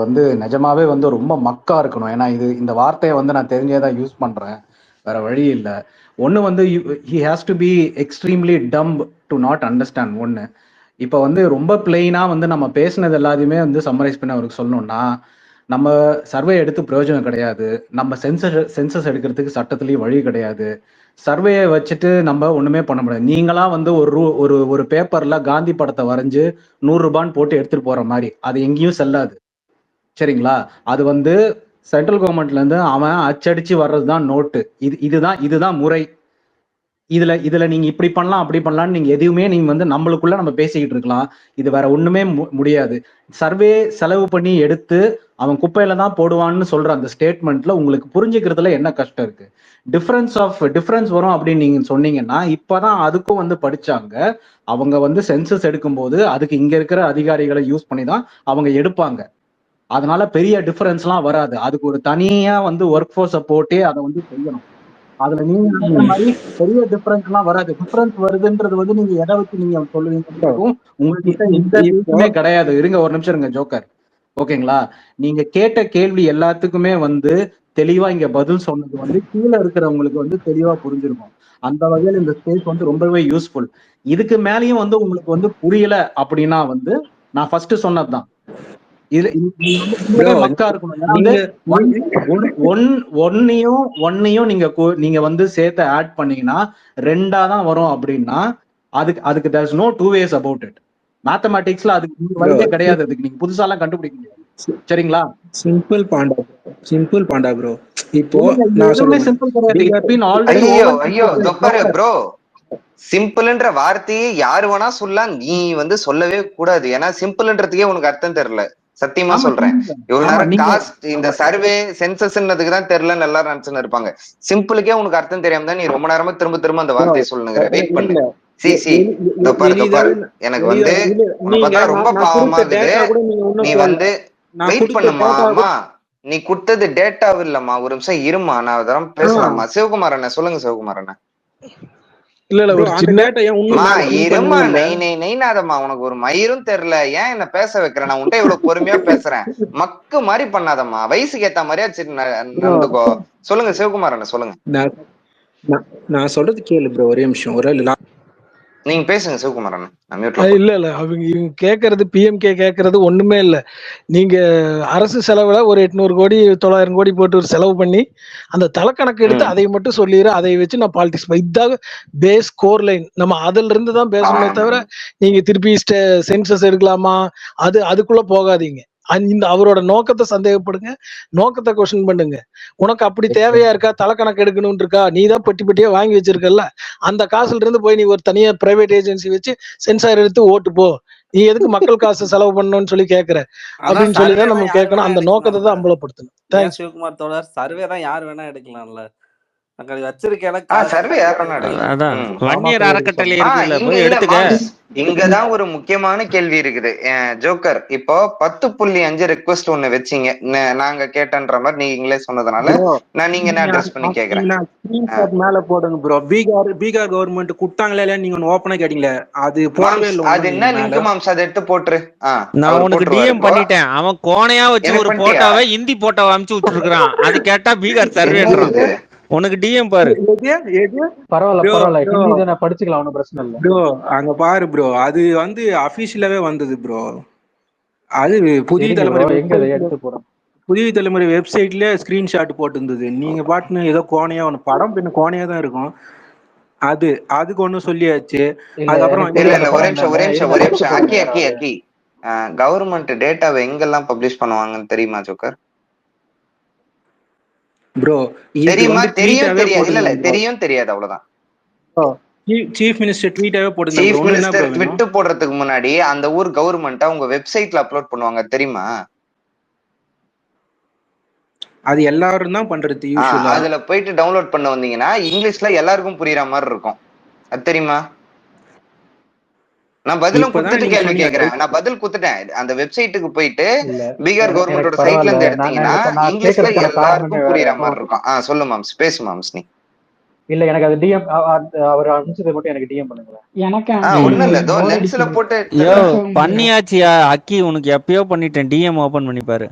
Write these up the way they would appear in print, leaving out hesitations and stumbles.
வந்து நிஜமாவே வந்து ரொம்ப மக்கா இருக்கணும். ஏன்னா இந்த வார்த்தையை வந்து நான் தெரிஞ்சே தான் யூஸ் பண்றேன். வேற வழி இல்ல. ஒண்ணு வந்து he has to be extremely dump to not understand ஒண்ணு. இப்ப வந்து ரொம்ப பிளெயினா வந்து நம்ம பேசினது எல்லாத்தையுமே வந்து சம்மரைஸ் பண்ணி அவருக்கு சொல்லணும்னா, நம்ம சர்வே எடுத்து பிரயோஜனம் கிடையாது. நம்ம சென்சஸ் எடுக்கிறதுக்கு சட்டத்திலயும் வழி கிடையாது. சர்வேயை வச்சுட்டு நம்ம ஒண்ணுமே பண்ண முடியாது. நீங்களா வந்து ஒரு பேப்பர்ல காந்தி படத்தை வரைஞ்சு ₹100 போட்டு எடுத்துட்டு போற மாதிரி அது எங்கேயும் செல்லாது. சரிங்களா? அது வந்து சென்ட்ரல் கவர்மெண்ட்ல இருந்து அவன் அச்சடிச்சு வர்றதுதான் நோட்டு. இதுதான் முறை. இதுல நீங்க இப்படி பண்ணலாம், அப்படி பண்ணலாம்னு நீங்க எதுவுமே நீங்க வந்து நம்மளுக்குள்ள நம்ம பேசிக்கிட்டு இருக்கலாம். இது வேற ஒண்ணுமே முடியாது. சர்வே செலவு பண்ணி எடுத்து அவன் குப்பையில தான் போடுவான்னு சொல்ற அந்த ஸ்டேட்மெண்ட்ல உங்களுக்கு புரிஞ்சுக்கிறதுல என்ன கஷ்டம் இருக்கு? டிஃபரன்ஸ் வரும் அப்படின்னு நீங்க சொன்னீங்கன்னா, இப்பதான் அதுக்கும் வந்து படிச்சாங்க. அவங்க வந்து சென்சஸ் எடுக்கும்போது அதுக்கு இங்க இருக்கிற அதிகாரிகளை யூஸ் பண்ணி தான் அவங்க எடுப்பாங்க. அதனால பெரிய டிஃபரன்ஸ்லாம் வராது. அதுக்கு ஒரு தனியா வந்து ஒர்க் ஃபோர்ஸ போட்டே அத வந்து செய்யணும். அதுல நீங்க நினைக்கிற மாரி பெரிய டிஃபரன்ஸ்லாம் வராது. டிஃபரன்ஸ் வருதுன்றது வந்து நீங்க எத வச்சு நீங்க சொல்லுவீங்கன்றதுக்கும் உங்ககிட்ட எந்த பேச்சுமே கிடையாது. இருங்க ஒரு நிமிஷம் இருங்க ஜோக்கர். ஓகேங்களா? நீங்க கேட்ட கேள்வி எல்லாத்துக்குமே வந்து தெளிவா இங்க பதில் சொன்னது வந்து கீழ இருக்கிறவங்களுக்கு வந்து தெளிவா புரிஞ்சிருக்கும். அந்த வகையில இந்த ஸ்பேஸ் வந்து ரொம்பவே யூஸ்ஃபுல். இதுக்கு மேலயும் வந்து உங்களுக்கு வந்து புரியல அப்படின்னா வந்து நான் ஃபர்ஸ்ட் சொன்னதுதான். இது ப்ரோ மக்கா இருக்கணும். ஏன்னா வந்து ஒன்னையும் நீங்க வந்து சேர்த்து ஆட் பண்ணீங்கன்னா 2ஆ தான் வரும் அப்படின்னா அதுக்கு there's no two ways about it. மேத்தமேட்டிக்ஸ்ல அதுக்கு வழியே கிடையாது. அதுக்கு நீங்க புதுசாலாம் கண்டுபிடிக்க முடியாது. சரிங்களா? Simple Panda bro. இப்போ நான் எதுவுமே சிம்பிள் கிடையாது. ஐயோ தொப்பரு ப்ரோ. சிம்பிள்ன்ற வார்த்தையே யாரு வேணா சொல்லலாம். நீ வந்து சொல்லவே கூடாது. ஏன்னா சிம்பிள்ன்றதுக்கே உனக்கு அர்த்தம் தெரியல. சத்தியமா சொல்றேன். இவ்வளவு நேரம் காஸ்ட் இந்த சர்வே சென்சஸ்ன்றதுக்கு தான் தெரியலன்னு எல்லாரும் நினைச்சுன்னு இருப்பாங்க. சிம்பிளுக்கே உனக்கு அர்த்தம் தெரியாம தான் நீ ரொம்ப நேரமா திரும்ப அந்த வார்த்தையை சொல்லுங்கிற. வெயிட் பண்ணு. தொப்பாரு எனக்கு வந்து உன்னை பார்த்தா ரொம்ப பாவமா இருக்குது. நீ வந்து வெயிட் பண்ணுமா. அம்மா நீ குடுத்தது டேட்டா இல்லம்மா. ஒரு நிமிஷம் இருமா. நான் அதெல்லாம் பேசலாமா? சிவகுமார் அண்ணா சொல்லுங்க. சிவகுமார் அண்ணா இருமா. நெய்னாதம்மா உனக்கு ஒரு மயிரும் தெரியல. ஏன் என்ன பேச வைக்கிறேன்? நான் உன்ட்ட இவ்வளவு பொறுமையா பேசுறேன். மக்கு மாதிரி பண்ணாதம்மா. வயசுக்கு ஏத்த மாதிரியா நடந்துக்கோ. சொல்லுங்க சிவகுமார் அண்ணா சொல்லுங்க. நான் சொல்றது கேளு ப்ரோ. ஒரே நிமிஷம். நீங்க பேசுங்க சிவகுமார் அண்ணா. இல்ல இவங்க கேக்குறது பிஎம்கே கேக்குறது ஒண்ணுமே இல்ல. நீங்க அரசு செலவுல ஒரு 800 கோடி 900 கோடி போட்டு ஒரு செலவு பண்ணி அந்த தலக்கணக்கு எடுத்து அதை மட்டும் சொல்லிடுற. அதை வச்சு நான் பாலிடிக்ஸ் இதாக பேஸ் கோர் லைன் நம்ம அதுல இருந்து தான் பேசணுமே தவிர நீங்க திருப்பி சென்சஸ் எடுக்கலாமா அதுக்குள்ள போகாதீங்க. இந்த அவரோட நோக்கத்தை சந்தேகப்படுங்க. நோக்கத்தை கொஸ்டின் பண்ணுங்க. உனக்கு அப்படி தேவையா இருக்கா? தலக்கணக்கு எடுக்கணும்னு இருக்கா? நீ தான் பெட்டியா வாங்கி வச்சிருக்கல. அந்த காசுல இருந்து போய் நீ ஒரு தனியா பிரைவேட் ஏஜென்சி வச்சு சென்சார் எடுத்து ஓட்டு போ. நீ எதுக்கு மக்கள் காசு செலவு பண்ணணும்னு சொல்லி கேக்குற அப்படின்னு சொல்லிதான் நம்ம கேட்கணும். அந்த நோக்கத்தை தான் அம்பலப்படுத்தணும். சிவகுமார் தோழர் சர்வே தான் யார் வேணா எடுக்கலாம்ல. இங்கதான் ஒரு முக்கியமான கேள்வி இருக்குது ஜோக்கர். இப்போ 10.5 ரெக்வெஸ்ட் ஒண்ணு வச்சீங்க. நாங்க கேட்டன்ற மாதிரி நீங்களே சொன்னதுனால நான் நீங்க என்ன அட்ரஸ் பண்ணி கேக்குறேன். மேல போடுங்க ப்ரோ. பீகார் கவர்மெண்ட் குட்டாங்களா இல்லையா நீங்க ஓபனா கேட்டீங்களே அது போடவே இல்ல. அது என்ன லிங்க் மாம்ஸ் அதை எடுத்து போட்டுரு. நான் உனக்கு டிஎம் பண்ணிட்டேன். அவன் கோணையா வச்சு ஒரு போட்டோவை இந்தி போட்டோவை அனுப்பிச்சு விட்டுருக்கான். அது கேட்டா பீகார் சர்வேன்றான். உனக்கு டிஎம் பாரு. பரவாயில்ல ஹிந்தி தான படிச்சுக்கலாம். ஒன்னும் பிரச்சனை இல்ல ப்ரோ. அங்க பாரு ப்ரோ. அது வந்து அபிஷியலாவே வந்தது ப்ரோ. அது புதிய தலைமுறை வெப்சைட்ல ஸ்கிரீன்ஷாட் போட்டு இருந்தது. நீங்க பாட்டுன்னு ஏதோ கோணையா ஒண்ணு படம் பின்ன கோணையா தான் இருக்கும். அதுக்கு ஒண்ணு சொல்லியாச்சு. அதுக்கப்புறம் ஒரே நிமிஷம் அக்கி கவர்மெண்ட் டேட்டாவை எங்கெல்லாம் பப்ளிஷ் பண்ணுவாங்கன்னு தெரியுமா ஜோக்கர்? ப்ரோ தெரியுமா? தெரியும் தெரியாது அவ்வளவுதான். சீஃப் மினிஸ்டர் ட்வீட்டாவே போடுங்க. சீஃப் மினிஸ்டர் ட்வீட் போடுறதுக்கு முன்னாடி அந்த ஊர் கவர்மெண்ட் அவங்க வெப்சைட்ல அப்லோட் பண்ணுவாங்க தெரியுமா? அது எல்லாரும் தான் பண்றது. அதுல போயிட்டு டவுன்லோட் பண்ண வந்தீங்கன்னா இங்கிலீஷ்ல எல்லாருக்கும் புரியுற மாதிரி இருக்கும். அது தெரியுமா? நான் பதிலும் குடுத்துட்டு கேள்வி கேக்குறேன். நான் பதில் குடுத்துட்டேன். அந்த வெப்சைட்டுக்கு போயிட்டு பீகார் கவர்மெண்டோட சைட்ல இருந்து எடுத்தீங்கன்னா இங்கிலீஷ்ல எல்லாருக்கும் புரியுற மாதிரி இருக்கும். சொல்லு மாம்ஸ். பேசு மாம்ஸ். நீ இல்ல எனக்கு அது டிஎம் அவர் அனுப்பிச்சதை மட்டும் எனக்கு டிஎம் பண்ணுங்க. எனக்கு ஒண்ணு இல்ல லென்ஸ்ல போட்டு பண்ணியாச்சியா அக்கி? உனக்கு எப்பயோ பண்ணிட்டேன். டிஎம் ஓபன் பண்ணி பாரு.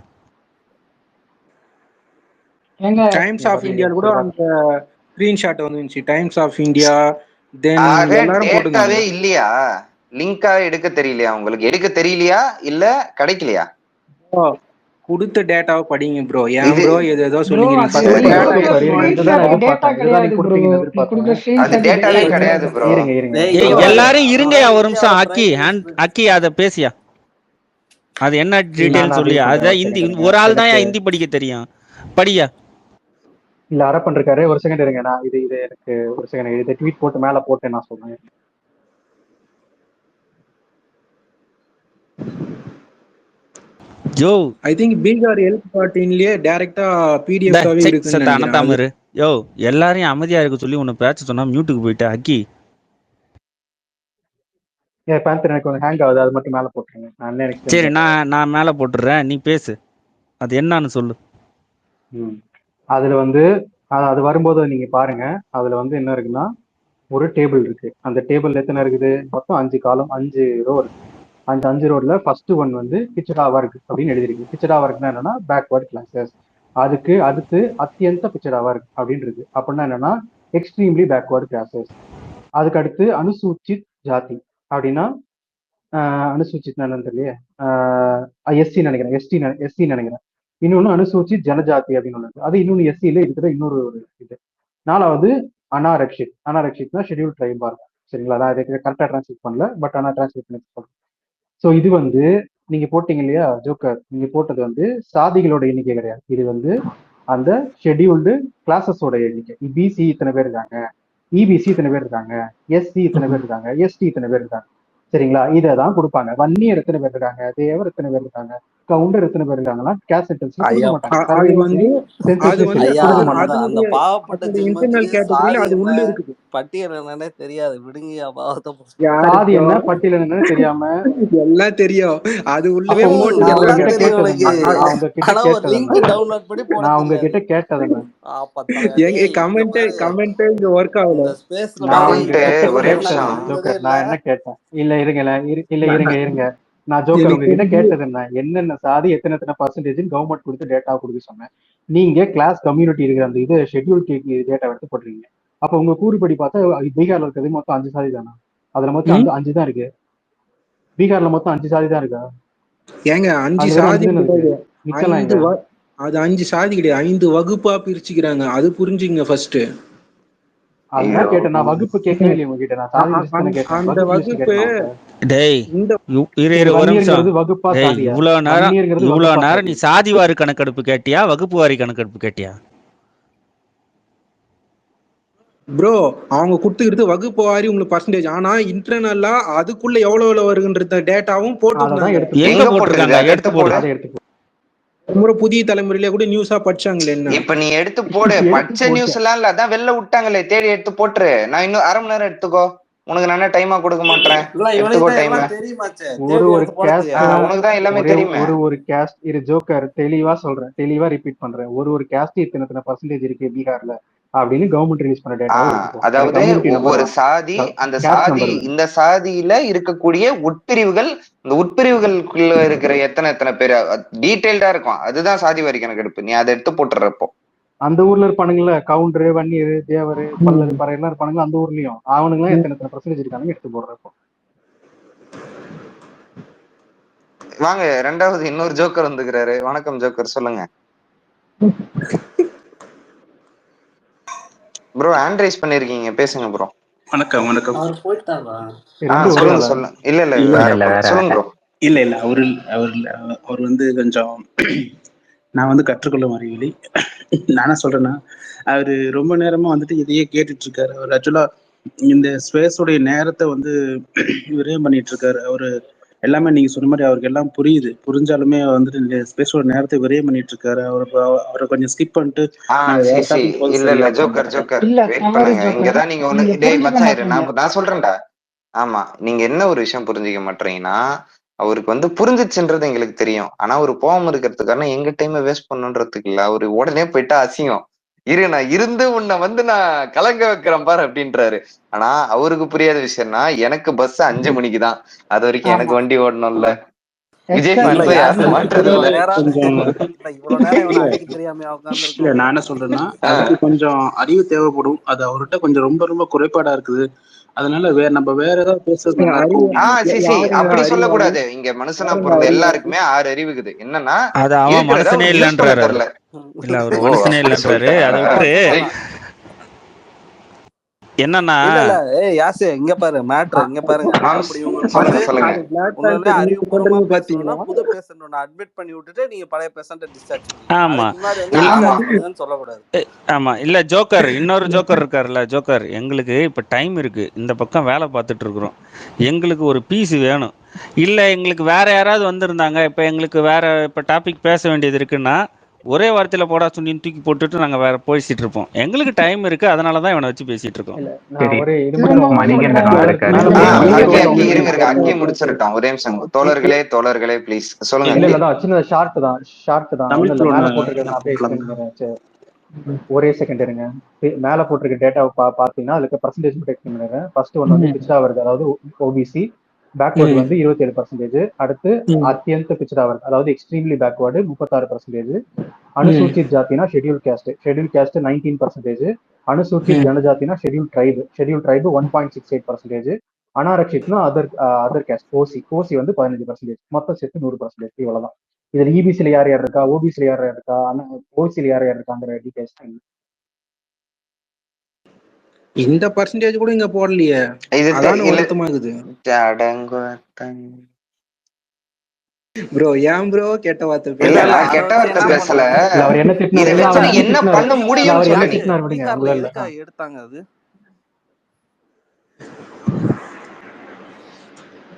ஏங்க டைம்ஸ் ஆஃப் சரி இந்தியால கூட சரி அந்த ஸ்கிரீன்ஷாட் வந்துச்சு. டைம்ஸ் ஆஃப் இந்தியா தென் ஆக எல்லாரும் போட்டிருந்தாங்க. டேட்டாவே இல்லையா? லிங்கா எடுக்க தெரியலையா? உங்களுக்கு எடுக்க தெரியலையா இல்ல கிடைக்கலையா? Bro, கொடுத்த டேட்டாவை படிங்க ப்ரோ. ஏன் இது ப்ரோ ஏதோ ப்ரோ சொல்லிங்க? அது நீங்க நீங்க டேட்டா கொடுக்குற எடுத்து ஸ்கிரீன்ஷாட் டேட்டா கிடையாது ப்ரோ. நீங்க கொடுக்குற அது ஸ்கிரீன்ஷாட் டேட்டாவே டேட்டா கிடையாது கிடையாது. ப்ரோ. இருங்க இருங்க டேய் ஏய் ப்ரோ, எல்லாரும் இருங்கயா அவன் ஒரு நிமிஷம். இந்தியாவோட அக்கி பிரைம் மினிஸ்டர். அக்கி அதை பேசியா, அது என்ன நான் டீட்டெயில் நான் சொல்லியா? ரீட் பண்றேன். அதான் ஒரு ஹிந்தி, செகண்ட் இருங்க. ஒரு ஆள் தான் எனக்கு ஹிந்தி படிக்க தெரியும், படியா. இல்ல அரப்பன் இருக்காரு. ஒரு செகண்ட் இருங்க. நான் இது இது எனக்கு ஒரு செகண்ட் இதை ட்வீட் போட்டு மேல போட்டு நான் சொல்றேன். So I think Bihar health பார்ட்டின்லயே டைரக்டா பிடிஎஃப்காவே இருக்குன்னு சத்த நினைக்கிறேன். அது அனத்தாமரு. யோ எல்லாரையும் அமைதியா இருக்க சொல்லி உன்னை பேச சொன்னா மியூட்டுக்கு போயிட்ட அக்கி. ஏன் பேந்தர் எனக்கு கொஞ்சம் ஹேங் ஆகுது. அது மட்டும் மேல போட்டுருங்க. நான் எனக்கு சரி தெரிஞ்ச நான் மேல போட்டுறேன், நீ பேசு. அது என்னன்னு சொல்லு. அதுல வந்து அது வரும்போது நீங்க பாருங்க. அதுல வந்து என்ன இருக்குன்னா ஒரு டேபிள் இருக்கு. அந்த டேபிள் எத்தனை இருக்குது? மொத்தம் 5 காலம், 5 ரோ இருக்கு. அந்த 5 ரோட்ல ஃபர்ஸ்ட் ஒன் வந்து பிச்சடா ஒர்க் அப்படின்னு எழுதிருக்கு. பிச்சடா ஒர்க்னா என்னன்னா பேக்வர்ட் கிளாஸஸ். அதுக்கு அடுத்து அத்தியந்த பிச்சடா ஒர்க் அப்படின்னு இருக்கு. அப்படின்னா என்னன்னா எக்ஸ்ட்ரீம்லி பேக்வர்ட் கிளாஸஸ். அதுக்கு அடுத்து அனுசூச்சித் ஜாதி அப்படின்னா அனுசூச்சித் என்னன்னு தெரியல, எஸ்சி நினைக்கிறேன், எஸ்சி நினைக்கிறேன். இன்னொன்னு அனுசூச்சித் ஜனஜாதி அப்படின்னு ஒன்று இருக்கு. அது இன்னொன்னு எஸ்சியில இருக்கிற இன்னொரு ஒரு இது. 4வது அனாரக்ஷித். அனாரக்ஷித்னா ஷெட்யூல் ட்ரைபா இருக்கும். சரிங்களா? நான் இதை கரெக்டாக டிரான்ஸ்லேட் பண்ணல, பட் ஆனால் டிரான்ஸ்லேட் பண்ணி சொல்றேன். ஸோ இது வந்து நீங்க போட்டீங்க இல்லையா ஜோக்கர், நீங்க போட்டது வந்து சாதிகளோட எண்ணிக்கை கிடையாது. இது வந்து அந்த ஷெட்யூல்டு கிளாஸஸோட எண்ணிக்கை. பிசி இத்தனை பேர் இருக்காங்க, இபிசி இத்தனை பேர் இருக்காங்க, எஸ்சி இத்தனை பேர் இருக்காங்க, எஸ்டி இத்தனை பேர் இருக்காங்க. சரிங்களா? இதை தான் கொடுப்பாங்க. வன்னியர் எத்தனை பேர் இருக்காங்க, தேவர் எத்தனை பேர் இருக்காங்க, கவுண்டர் எத்தனை பேர் இருக்காங்கன்னா கேஸ்ட் சென்டென்ஸ்ல கொடுக்க ஐயா மாட்டாங்க. அது சர்வேலையும் வந்து சரி அது வந்து சென்சஸ்லயும் ஐயா, கொடுக்க அந்த மாட்டாங்க. அந்த அதனுடைய பாவப்பட்ட அதனுடைய இன்டர்னல் ஜென்மத்துக்கு கேட்டகரியில சாதி அது என்ன உள்ள இருக்குது. பட்டியல் என்னன்னே தெரியாது. விடுங்கயா பாவத்தை போட்டு. சாதி யாருக்கு என்ன பட்டியல் என்னன்னு தெரியாம எல்லாம் தெரியும். அது உள்ளவே அப்போ போட்டு நான் எல்லாம் உங்ககிட்ட வச்சிருக்காங்க. தெரியும் கேட்டது உனக்கு. என்ன? நான் உங்ககிட்ட ஆனா ஒரு கேட்டது லிங்க் என்ன? டவுன்லோட் பண்ணி போட நான் தெரியாது. உங்ககிட்ட கேட்டது என்ன? பத்தாங்க. எங்க டேய் இங்க பாரு, கமெண்ட் இங்க ஒர்க் ஆகல. இந்த ஸ்பேஸ்ல நான் பாரு, கமெண்ட் உங்ககிட்ட ஒரே இவ்வளவு கேட்டது நாள் நிமிஷம். என்ன இருந்ததே ஜோக்கர்? இல்ல. நான் என்ன கேட்டேன்? இல்ல இருங்க இருங்க. நான் ஜோக்கர் எனக்கு உங்ககிட்ட தெரிஞ்சு கேட்டது என்ன? என்னென்ன சாதி எத்தனை பர்சன்டேஜ் கவர்மெண்ட் கொடுத்து டேட்டா கொடுக்க சொன்னேன். நீங்க கிளாஸ் கம்யூனிட்டி இருக்கிற அந்த இது ஷெட்யூல் டேட்டா எடுத்து போட்டுருக்கீங்க. அப்ப உங்க கூறுபடி பார்த்தா பீகார்ல இருக்கிறது மொத்தம் 5 சாதி தானா? அதுல மொத்தம் அந்த 5 தான் இருக்கு. பீகார்ல மொத்தம் 5 சாதி தான் இருக்கா? ஏங்க 5 அதுல வெறும் 5 சாதி தானே இருக்கு. கிடையாது. மிச்சம்லாம் 5 எங்க? அது 5 சாதி கிடையாது. 5 வகுப்பா பிரிச்சுக்கிறாங்க. அது புரிஞ்சுங்க ஃபர்ஸ்ட். ஐயோ, அதுதான் கேட்டேன். நான் வகுப்பு கேட்கவே இல்லையா உங்ககிட்ட? நான் சாதி லிஸ்ட் தானே கேட்டேன். அந்த வகுப்பு லிஸ்ட் வகுப்பு கேட்டேன் உங்ககிட்ட. டேய் இந்த இரு சரி, ஒரு நிமிஷம். வன்னியருங்கிறது வகுப்பா டேய் சாதியா? இவ்வளவு நேரம் வன்னியருங்கிறது இவ்வளவு வகுப்பா நேரம் நீ சாதியா? சாதி வாரி கணக்கெடுப்பு கேட்டியா, வகுப்பு வாரி கணக்கெடுப்பு கேட்டியா? ப்ரோ அவங்க கொடுத்துக்கிறது வகுப்பு வாரி உங்களுக்கு பர்சன்டேஜ். ஆனா இன்டர்னல்லா அதுக்குள்ள எவ்வளவு வருகின்ற டேட்டாவும் அதை தான் போட்டிருந்தாங்க. எடுத்து எங்க எங்க போடு. போட்டிருக்குது? போட்டிருக்காங்க? அதை எடுத்து எடுத்து போடு. போடு. அதை எடுத்து போடு. ஒரு முறை புதிய தலைமுறையில கூட நியூஸா படிச்சாங்களே என்ன. இப்ப நீ எடுத்து போடு. எடுத்து பச்சை நியூஸ் போட்டேன். எல்லாம் இல்ல, அதான் வெளில விட்டாங்களே, தேடி எடுத்து போட்டுரு. நான் இன்னும் அரை மணி நேரம் எடுத்துக்கோ. உனக்கு நான் டைமா கொடுக்க மாட்டேன். இல்ல இவனுக்கு எடுத்துக்கோ தான் டைம். எல்லாம் தெரியுமாச்சே. ஒரு தேடி ஒரு எடுத்து போட கேஸ்ட் தெரியாதா? உனக்கு தான் எல்லாமே ஒரே தெரியுமே. ஒரு கேஸ்ட் இரு ஜோக்கர். தெளிவா சொல்றேன், தெளிவா ரிப்பீட் பண்றேன். ஒரு கேஸ்ட் இத்தனை பர்சன்டேஜ் இருக்கு பீகார்ல அப்படின்னு கவர்மெண்ட் ரிலீஸ் பண்ண டேட்டாவை எடுத்துக்கோ. அந்த அதாவது கம்யூனிட்டி நம்பர் ஒவ்வொரு தான், சாதி, அந்த கேஸ்ட் சாதி, நம்பர் தான். இந்த சாதியில இருக்கக்கூடிய உட்பிரிவுகள், இந்த உட்பிரிவுகளுக்குள்ள இருக்கிற எத்தனை பேர் டீடைல்டா இருக்கும். அதுதான் சாதி வாரி கணக்கெடுப்பு. நீ அதை எடுத்து போட்டுறப்போ அந்த ஊர்ல இருப்பானுங்களா கவுண்டரு, வன்னியர், தேவர், பல்லர், பறை எல்லாம் இருப்பானுங்க. அந்த ஊர்லயும் அவனுங்களாம் எத்தனை பர்சன்டேஜ் இருக்கானுங்க எடுத்து போடுறப்போ. வாங்க. ரெண்டாவது இன்னொரு ஜோக்கர் வந்துக்கிறாரு. வணக்கம் ஜோக்கர், சொல்லுங்க ப்ரோ. ஹேண்ட் ரைஸ் பண்ணிருக்கீங்க, பேசுங்க ப்ரோ. வணக்கம் வணக்கம். அவர் போயிட்டாரா? ரெண்டு ஒரே சொல்லுங்க ஆளா? சொல்லுங்க. இல்ல இல்ல இல்ல வேற இல்ல bro. வேற சொல்லுங்க ப்ரோ. இல்ல இல்ல அவரு அவர் அவர் வந்து கொஞ்சம் நான் வந்து கற்றுக்கொள்ளும் அறிவியலை நான் என்ன சொல்றேன்னா, அவரு ரொம்ப நேரமா வந்துட்டு இதையே கேட்டுட்டு இருக்காரு. அவர் ஆக்சுவலா இந்த ஸ்பேஸோடைய நேரத்தை வந்து விரயம் பண்ணிட்டு இருக்காரு. அவரு எல்லாமே நீங்க சொன்ன மாதிரி அவருக்கு எல்லாம் புரியுது. புரிஞ்சாலுமே வந்துட்டு இந்த ஸ்பேஸோட நேரத்தை விரயம் பண்ணிட்டு இருக்காரு. அவரை கொஞ்சம் ஸ்கிப் பண்ணிட்டு நாங்க வேற சி டாபிக் போது இல்ல சரியா இல்ல இருக்கும்னு ஜோக்கர் நினைக்கிறேன். ஜோக்கர் இல்ல வெயிட் தவறு பண்ணுங்க. ஜோக்கர். இங்கதான் நீங்க ஒண்ணு நீங்க டேய் புரிஞ்சுக்க மச்சான் இரு, மாட்டீங்க. நான் சொல்றேன்டா. ஆமா, நீங்க என்ன ஒரு விஷயம் புரிஞ்சுக்க மாட்டீங்கன்னா, அவருக்கு வந்து புரிஞ்சிச்சுன்றது எங்களுக்கு தெரியும். ஆனா ஒரு போகாம இருக்கிறதுக்கான எங்க டைமை வேஸ்ட் பண்ணுன்றதுக்கு இல்ல. அவரு உடனே போயிட்டா அசிங்கம். இரு, நான் இருந்து உன்னை வந்து நான் கலங்க வைக்கிறேன் பாரு அப்படின்றாரு. ஆனா அவருக்கு புரியாத விஷயம்னா, எனக்கு பஸ் 5 மணிக்கு தான். அது வரைக்கும் ஆமா. எனக்கு வண்டி ஓடணும்ல. விஜய் இல்ல ஃபேன்ஸ் யாசர் யாரும் மாற்றது இவ்வளவு இல்ல. நேரம் கொஞ்சம் இல்ல இவ்வளவு நேரம் இவனை இல்ல அடிக்க தெரியாம உட்கார்ந்து இல்ல நான் என்ன சொல்றேன்னா அதுக்கு கொஞ்சம் அறிவு தேவைப்படும். அது அவர்கிட்ட கொஞ்சம் ரொம்ப ரொம்ப குறைபாடா இருக்குது. அதனால நம்ம வேற ஏதாவது பேசுறது நல்லா அறிவு இருக்கும். சி யாருங்க அப்படி அறிவாளி? சொல்லக்கூடாது. இங்க மனுஷனா யாருங்க பிறந்த அறிவாளி? எல்லாருக்குமே 6 அறிவு இருக்குது. என்னன்னா அது அவன் இருக்கிறத மனுஷனே அவனுக்கு யூஸ் பண்ண இல்லன்றாரு அவரு. தெரியல. இல்ல அவர் ஓ மனுஷனே அப்படி இல்லன்றாரு. அதை சொல்லிட்டா விட்டு போலாம். என்னன்னா இல்ல இல்ல யாசு இங்க பாரு மேட்ரு இங்க பாருங்க. மாம்ஸ் அப்படி உங்களுக்கு வந்து சொல்லுங்க சொல்லுங்க. அது பிளாக் உண்மையிலே பேந்தர் நீங்க அறிவுபூர்வமா சொல்றீங்க பேசணும்னா பாத்தீங்களா? புது பேஷண்ட் ஒன்று அட்மிட் பண்ணி விட்டுட்டு நீங்க பழைய பேஷண்ட்டை டிஸ்சார்ஜ் பண்ணிக்கணும். ஆமா அதுக்கு முன்னாடி வந்து இல்ல ஆமா டிஸ்சார்ஜ் பண்ணுங்கன்னு சொல்லக்கூடாது. ஆமா இல்ல ஜோக்கர், இன்னொரு ஜோக்கர் இருக்காருல்ல, ஜோக்கர் எங்களுக்கு இப்ப டைம் இருக்கு, இந்த பக்கம் வேலை பார்த்துட்டு இருக்கிறோம், எங்களுக்கு ஒரு பீஸ் வேணும், இல்ல எங்களுக்கு வேற யாராவது வந்திருந்தாங்க, இப்ப எங்களுக்கு வேற இப்ப டாபிக் பேச வேண்டியது இருக்குன்னா ஒரே வார்த்தையில போடா சுண்ணின்னு தூக்கி போட்டுட்டு நாங்க வேற பேசிட்டு இருப்போம். எங்களுக்கு டைம் இருக்கு, அதனாலதான் இவனை வச்சு பேசிட்டு இருக்கோம். இல்ல நான் சரி ஒரு இது மட்டும் மணிகண்டன் சொல்றேன். வந்திருக்காரு. மேல ஆ போட்டு அக்கி நீங்க அக்கி சொல்லுங்க. இருங்க அக்கி முடிச்சிருட்டோம். ஒரே நிமிஷம் தோழர்களே ப்ளீஸ் சொல்லுங்க இல்ல அக்கி. இல்ல தான் சின்ன ஷார்ட் தான் ஒண்ணும் தமிழ் இல்ல. ப்ரோ மேல போட்டிருக்கிறத நான் அப்படியே எக்ஸ்பிளைன் போட்டலாமா? பண்ணுறேன். ஒரே செகண்ட் இருங்க. மேல போட்டிருக்க டேட்டா பாத்தீங்கன்னா அதுக்கு பர்சன்டேஜ் மட்டும் எக்ஸ்பிளைன் பண்ணிடுறேன். ஃபர்ஸ்ட் ஒன் வந்து பிச்சா வருது, அதாவது ஓபிசி. பேக்வர்டு வந்து 27%. அடுத்து அத்தியந்த பிச்சா வருது, அதாவது எக்ஸ்ட்ரீம்லி பேக்வர்டு 36%. அனுசூச்சித் ஜாத்தினா ஷெட்யூல் கேஸ்ட் 19%. அனுசூச்சித் ஜனஜாத்தினா ஷெட்யூல் ட்ரைபு 1.68%. அனாரக்ஷித்னா அதர் கேஸ்ட் ஓசி வந்து 15%. மொத்தம் சேர்த்து 100%. இவ்வளவுதான். இதுல இபிசில யார் யார் இருக்கா, ஓபிசில யார் யார் இருக்கா, ஓசில யார் யார் இருக்காங்கிற டீடைல்ஸ். இந்த பர்சன்டேஜ் கூட இங்க போடலையே, இது அதான இல்ல வருத்தமா இருக்குது. ஜடங்குவத்தன். ப்ரோ ஏன் ப்ரோ கெட்ட வார்த்தை இல்ல இல்ல பேசுற? இல்ல நான் அதை கெட்ட வச்சு வார்த்தை என்ன பேசல. பண்றது? இல்ல அவர் என்ன திட்டினாரு, இதை இல்ல வச்சு அவர் நீ என்ன என்ன திட்டினாரு, பண்ண இல்ல முடியும்னு அவர் என்ன சொல்லு நீ. திட்டினாரு விடுங்க. பீகார்ல உங்கள இல்ல எதுக்கா எடுத்தாங்க அது?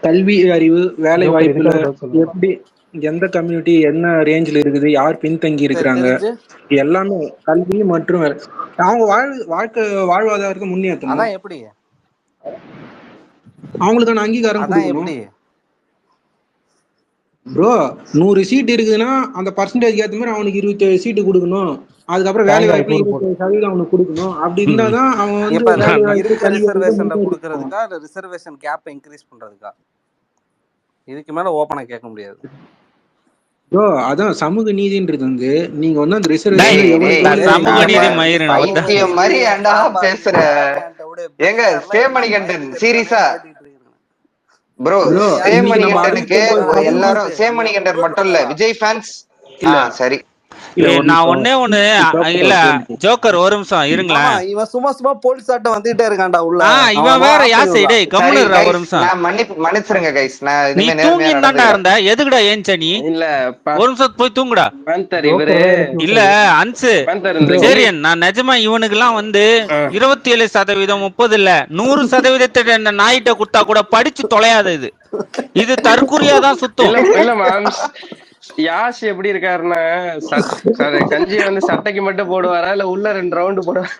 கல்வி அறிவு, வேலை ஜோக்கர் வாய்ப்புல இதுக்காக பதில் சொல்லுங்க. எப்படி, எந்த கம்யூனிட்டி என்ன ரேஞ்சில் இருக்குது, யார் பின்தங்கி சரி இருக்கிறாங்க, தெரிஞ்சு எல்லாமே கல்வி மற்றும் அவங்க வாழ்க்கை வாழ்வாதாரத்தை முன்னேற்றணும், அதான் எப்படி அவங்களுக்கான அங்கீகாரம் அதான் கொடுக்கணும். எப்படி ப்ரோ 100 சீட் இருக்குதுன்னா அந்த பர்சன்டேஜ் ஏற்ற மாதிரி அவனுக்கு 27 சீட்டு கொடுக்கணும். அதுக்கப்புறம் வேலை தேங்காய் வாய்ப்புல கூறு போட்டு 27% அவனுக்கு கொடுக்கணும். அப்படி இருந்தாதான் அவன் இங்க வந்து பாரு, வேலை வாய்ப்பு இருக்க கல்வி அறிவுல ரிசர்வேஷன்ல முன்னேறிடுவான். கொடுக்கறதுக்கா இல்ல ரிசர்வேஷன் கேப் இன்க்ரீஸ் பண்றதுக்கா? இதுக்கு மேல ஓப்பனா கேட்க முடியாது. ப்ரோ அதான் சமூக நீதின்றது வந்து நீங்க வந்து அந்த டேய், ரிசர்வேஷன்ல டேய் எவ்வளவு டேய் நான் டேய் சமூக இங்க நீதி பாரு, மயிரன் சமூக பைத்தியம் நீதி மாதிரி ஏன்டா சாம்பார் பேசுற? வேலையாண்ட விட ஏங்க பீகார்ல என்ன சேமணிகண்டன் மயிருக்கு சீரியஸா தெரியுதானே கேட்டுட்டு இருக்கிறேன். ப்ரோ ப்ரோ யாரு இன்னைக்கு நம்ம சேமணிகண்டனுக்கு 69% எல்லாரும் நீ சேமணிகண்டன் மியூட் மட்டும் இல்ல, பண்ணுங்கடா. விஜய் ஃபேன்ஸ். இல்ல சரி இல்ல ஒரு நான் நிமிஷம் ஒன்னே ஒண்ணு ஜோக்கர் இல்ல ஒரு கேள்வி கேட்கிறேன். ஜோக்கர் ஒரு நிமிஷம் ஆமா இருங்களேன். இவன் சும்மா போலீஸ் ஆட்டம் வந்துட்டே இருக்கான்டா உள்ள. இவன் அவன் வேற ஆஃப் பண்ணி யாசை, விடுறா. டேய் சரி கம்முனுறா ஒரு கைஸ், நிமிஷம். நான் மன்னிச்சிருங்க கைஸ், நான் நீ இனிமே நேர்மையா தூங்கின்னு தான்டா நடந்துக்கிறேன். இருந்த, எதுக்குடா ஏஞ்ச நீ? இல்ல ஒரு நிமிஷம் போய் தூங்குடா. பேந்தர் இவரு ஜோக்கர் தான் எழுப்பி இல்ல விட்டது. அன்சு பேந்தர் இந்த சேரியன், நான் நிஜமா இவனுக்கெல்லாம் வந்து 27% 30 இல்ல 100% என்ன நாயிட்ட குத்தா கூட படிச்சு தொலையாது. இது தற்குறியாதான் சுத்தம். இல்ல மாம்ஸ் யாஷ் எப்படி இருக்காருன்னா கஞ்சியை வந்து சட்டைக்கு மட்டும் போடுவாரா இல்ல உள்ள 2 ரவுண்டு போடுவாரா?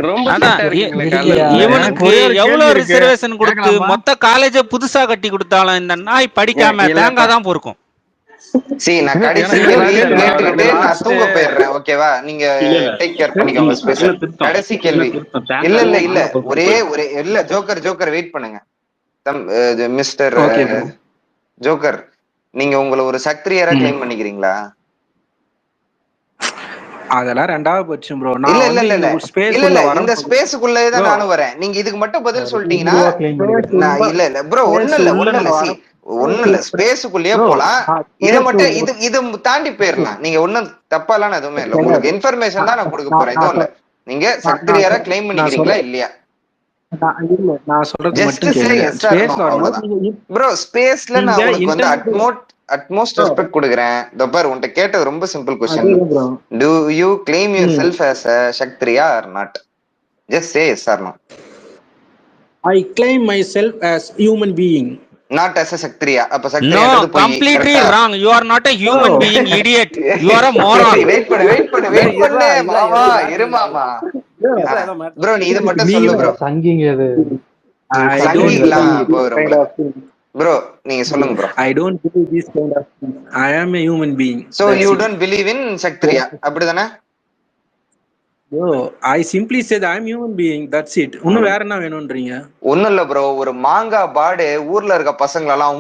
ரொம்ப அதான் ஃபிட்டா இருக்கீங்களே இல்லையா? காலையில. இவனுக்கு ஒரே ஒரு கேள்வி எவ்வளவு இருக்கு, ரிசர்வேஷன் கொடுத்து கேட்கலாமா? மொத்த காலேஜ புதுசா கட்டி கொடுத்தாலும் இந்த நாய் படிக்காம இல்லப்பா தேங்காய் தான் பொறுக்கும். நான் கடைசி எனக்கு கேள்வி இல்ல bro, கேட்டுக்கிட்டு நான் லாஸ்ட் தூங்க போயிடுறேன். ஓகேவா? நீங்க டேக் கேர் பண்ணிக்கோங்க ஸ்பேஸ். கடைசி கேள்வி. இல்ல ஒரே இல்ல ஜோக்கர் வெயிட் பண்ணுங்க. Mister okay bro. ஜோக்கர், நீங்க உங்களை ஒரு சக்திரியரா கிளைம் பண்ணிக்கிறீங்களா? அதெல்லாம் ரெண்டாவது பட்சம் ப்ரோ. இல்ல நான் இல்ல வந்து இல்ல இல்ல இந்த ஸ்பேஸ் இல்ல உள்ள இந்த வரும்போது ஸ்பேஸுக்குள்ளே தான் ப்ரோ நானும் வரேன். நீங்க இதுக்கு மட்டும் பதில் சொல்லிட்டீங்கன்னா ஈஸியா கிளைம் பண்ணிக்கிறேன். நான் இல்ல ப்ரோ ஸ்பேஸ் உள்ள நான் ஒண்ணும் இல்ல ஸ்பேஸுக்குள்ளேயே ப்ரோ போலாம். இதை மட்டும் இது தாண்டி போயிடலாம். நீங்க ஒன்னும் தப்பாலாம் எதுவுமே இல்ல. உங்களுக்கு இன்ஃபர்மேஷன் தான் நான் கொடுக்க போறேன், எதுவும் இல்ல. நீங்க சக்திரியரா கிளைம் பண்ணிக்கிறீங்களா இல்லையா? நான் சொல்றது ஜஸ்ட் மட்டும் சே கேளுங்க. எஸ் ஆர் ஸ்பேஸ் நோ, வரும்போது அவ்வளவுதான் ப்ரோ. ஸ்பேஸ்ல நான் நீங்க உனக்கு வந்து இன்டர்நெட் அட்மோஸ்ட் ரெஸ்பெக்ட் கொடுக்குறேன். இதோ பாரு, உன்கிட்ட கேட்டது ரொம்ப சிம்பிள் கொஸ்டின். அதே bro. Do you claim yourself as a Kshatriya or not? Just say yes or no. I claim myself as human being. Not as a Kshatriya. அப்ப No, சக்திரியான்றது போய் completely கரெக்ட்டா? wrong. You are not a human being, idiot. You are a moron. Wait பண்ணு மாமா, இரு மாமா. Bro நீ இத மட்டும் சொல்லு ப்ரோ. சங்கிங்க இது. I don't சங்கிங்களா believe this போறோம் kind of thing. ப்ரோ, நீங்க சொல்லுங்க bro. I don't believe this kind of thing. I am a human being. So That's you it. don't believe in Kshatriya, அப்படிதானே? So I simply said I am human being that's it. இன்னும் வேற என்ன வேணும்ன்றீங்க? ஒண்ணும் இல்ல bro, ஒரு மாங்காய் பாடு ஊர்ல இருக்க பசங்களெல்லாம்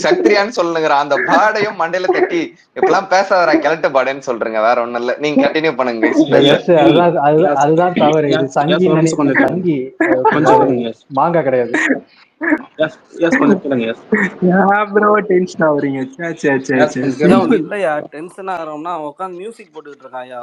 சக்திரியான்னு சொல்லுங்கிற அந்த பாடையும் மண்டையில தட்டி இப்பெல்லாம் பேசாதரா கிழட்டு பாடுன்னு சொல்றீங்க. வேற ஒண்ணும் இல்ல, நீங்க கண்டினியூ பண்ணுங்க. எஸ், அதுதான் தவறு. இது சங்கி சங்கி மாங்காய் கிடையாது. ப்ரோ டென்ஷன் ஆகுறீங்க. இல்லையா டென்ஷன் ஆகிறோம்னா உட்காந்து மியூசிக் போட்டுக்கிட்டு இருக்கான்.